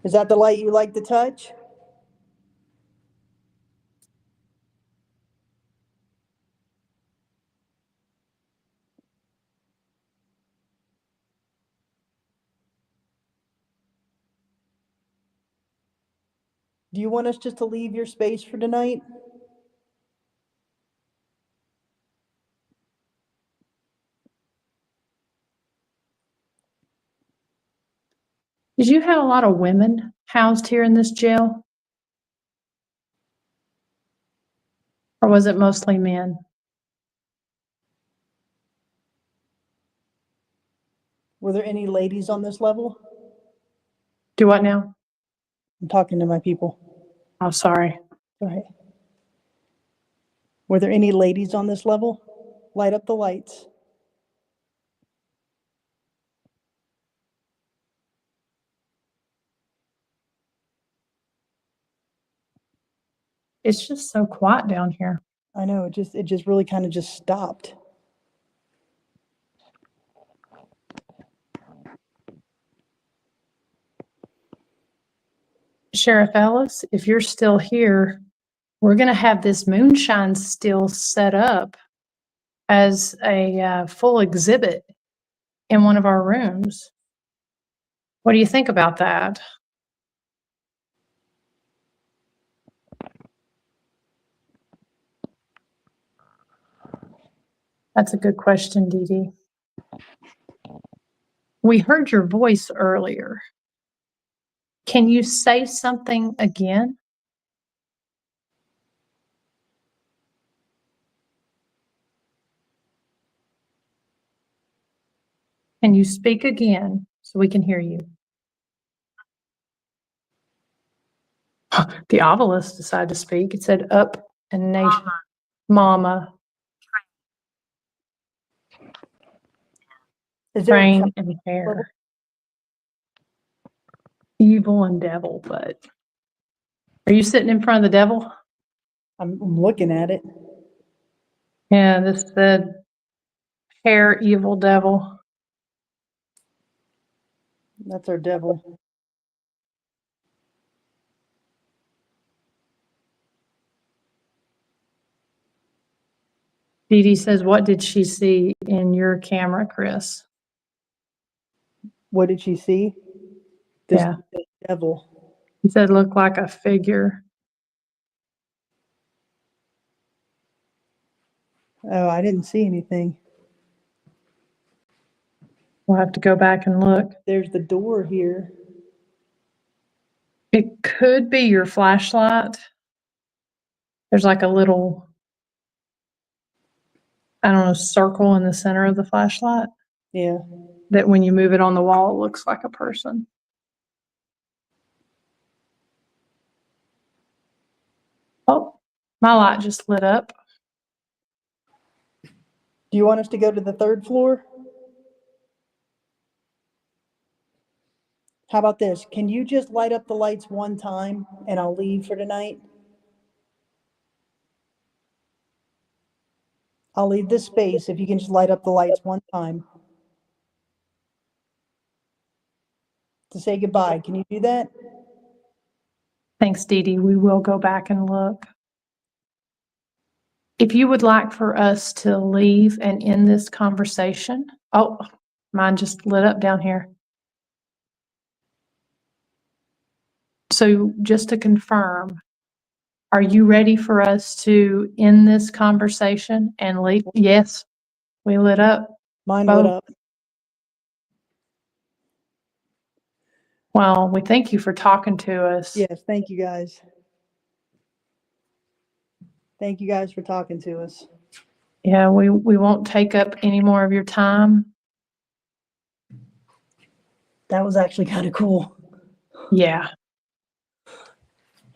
Is that the light you like to touch? Do you want us just to leave your space for tonight? Did you have a lot of women housed here in this jail? Or was it mostly men? Were there any ladies on this level? Do what now? I'm talking to my people. Oh, sorry. All right. Were there any ladies on this level? Light up the lights. It's just so quiet down here. I know, it just really kind of just stopped. Sheriff Ellis, if you're still here, we're going to have this moonshine still set up as a full exhibit in one of our rooms. What do you think about that? That's a good question, Dee Dee. We heard your voice earlier. Can you say something again? Can you speak again so we can hear you? The obelisk decided to speak. It said up and nation. Mama, Is there a brain, child and level? hair. Evil and devil, but are you sitting in front of the devil? I'm looking at it. Yeah, this said hair, evil devil. That's our devil. Dee Dee says, what did she see in your camera, Chris? What did she see? This Yeah. devil. He said, looked like a figure. Oh, I didn't see anything. We'll have to go back and look. There's the door here. It could be your flashlight. There's like a little, I don't know, circle in the center of the flashlight Yeah. that when you move it on the wall, it looks like a person. Oh, my light just lit up. Do you want us to go to the third floor? How about this? Can you just light up the lights one time and I'll leave for tonight? I'll leave this space if you can just light up the lights one time. To say goodbye. Can you do that? Thanks, Dee Dee. We will go back and look. If you would like for us to leave and end this conversation, oh, mine just lit up down here. So just to confirm, are you ready for us to end this conversation and leave? Yes, we lit up. Mine lit Both. up. Well, we thank you for talking to us. Yes, thank you guys. Thank you guys for talking to us. Yeah, we won't take up any more of your time. That was actually kind of cool. Yeah.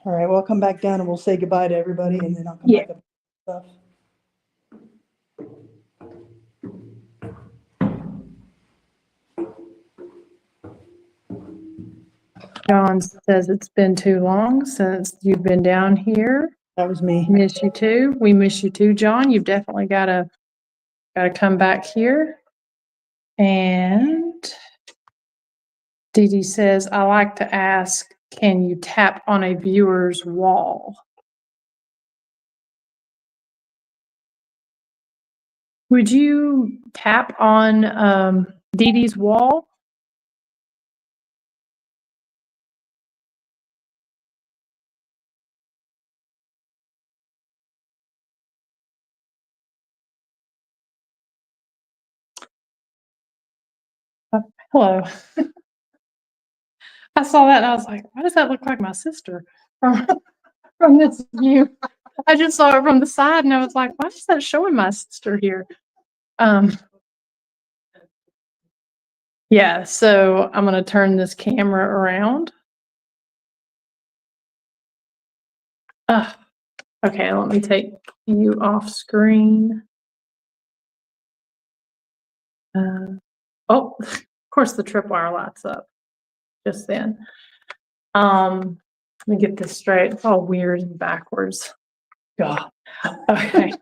All right, well, I'll come back down and we'll say goodbye to everybody and then I'll come Yeah. back up with stuff. John says it's been too long since you've been down here. That was me. Miss you too. We miss you too, John. You've definitely gotta come back here. And Dee Dee says, I like to ask, can you tap on a viewer's wall? Would you tap on Dee Dee's wall? Hello. I saw that and I was like, why does that look like my sister from this view? I just saw it from the side and I was like, why is that showing my sister here? Yeah, so I'm gonna turn this camera around. Okay, let me take you off screen. Oh, of course the tripwire lights up just then. Let me get this straight. It's all weird and backwards. God. Okay.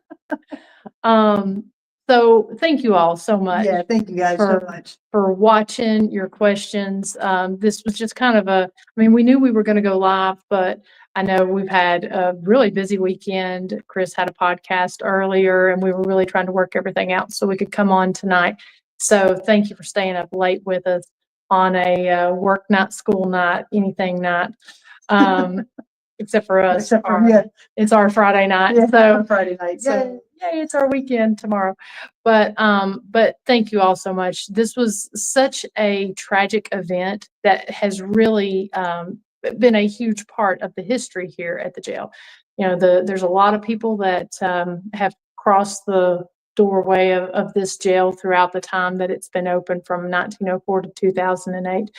So thank you all so much. Yeah, thank you guys so much. For watching your questions. This was just kind of we knew we were going to go live, but I know we've had a really busy weekend. Chris had a podcast earlier and we were really trying to work everything out so we could come on tonight. So thank you for staying up late with us on a work night, school night, anything night. Except for us. It's our Friday night. Yeah, so Friday night. So yay, it's our weekend tomorrow. But thank you all so much. This was such a tragic event that has really been a huge part of the history here at the jail. You know, there's a lot of people that have crossed the doorway of this jail throughout the time that it's been open from 1904 to 2008.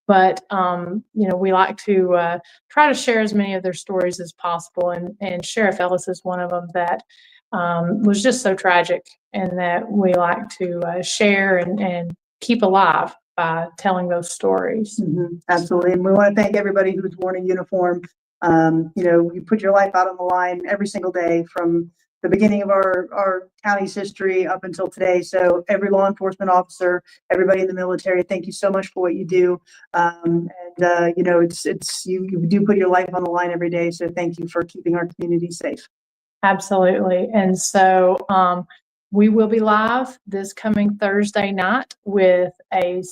But, you know, we like to try to share as many of their stories as possible. And Sheriff Ellis is one of them that was just so tragic and that we like to share and keep alive by telling those stories. Mm-hmm. Absolutely. And we want to thank everybody who's worn a uniform. You know, you put your life out on the line every single day from the beginning of our county's history up until today. So every law enforcement officer, everybody in the military, thank you so much for what you do. You know, you do put your life on the line every day. So thank you for keeping our community safe. Absolutely. And so we will be live this coming Thursday night with a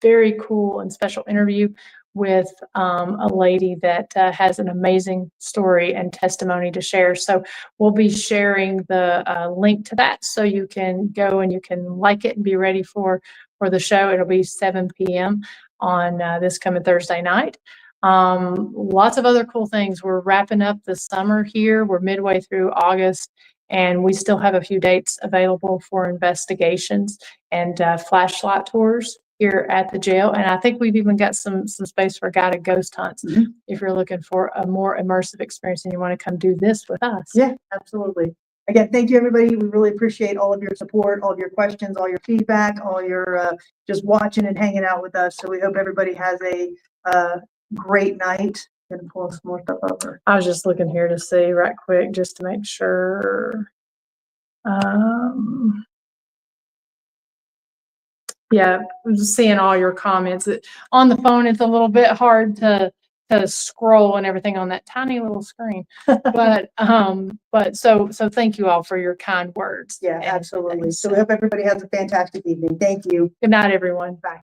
very cool and special interview with a lady that has an amazing story and testimony to share. So we'll be sharing the link to that so you can go and you can like it and be ready for the show. It'll be 7 p.m. on this coming Thursday night. Lots of other cool things. We're wrapping up the summer here. We're midway through August, and we still have a few dates available for investigations and flashlight tours here at the jail. And I think we've even got some space for guided ghost hunts if you're looking for a more immersive experience and you want to come do this with us. Yeah, absolutely. Again, thank you, everybody. We really appreciate all of your support, all of your questions, all your feedback, all your just watching and hanging out with us. So we hope everybody has a great night. Gonna pull some more stuff over. I was just looking here to see right quick just to make sure. Yeah, I'm just seeing all your comments. On the phone, it's a little bit hard to scroll and everything on that tiny little screen. But so thank you all for your kind words. Yeah, absolutely. So we hope everybody has a fantastic evening. Thank you. Good night, everyone. Bye.